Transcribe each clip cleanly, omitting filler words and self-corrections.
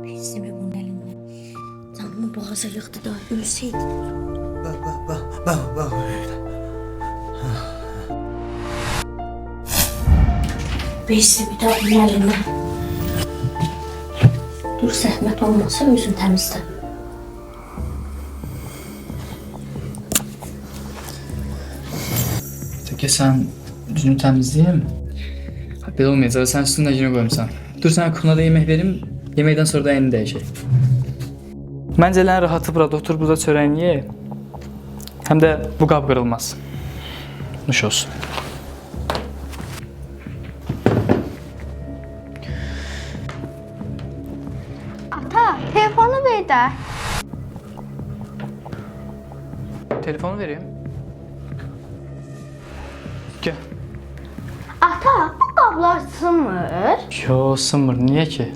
Bezimi bunun elinden. Canımı boğaza yıktı da ölseydi. Bak. Bezimi de bunun elinden. Dur, zəhmət olmasa özün təmizlə. Peki sen düzünü temizleyeyim. Belə olmayacaq, sen üstünün acını koymuşsan. Dur sana kumada yemek verim, yemekten sonra da elini değişir. Məncə elən rahatı burada otur, burada çörəyini ye. Həm də bu qab qırılmaz. Nuş olsun. Ata, telefonu ver də. Telefonu vereyim. Gel. Ata, bu qablar sınmır. Yo, sınmır. Niye ki?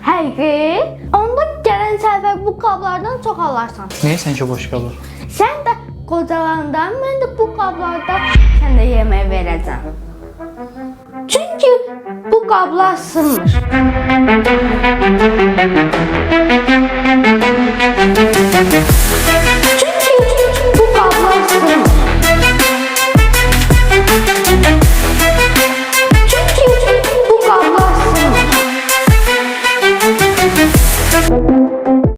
Həqiqi, onda gələn səfər bu qablardan çox alarsan. Niye sen ki boş qalır? Sən də qocalandan mən də bu qablardan sən də yemək verəcəm. Çünki bu qablar sınmır.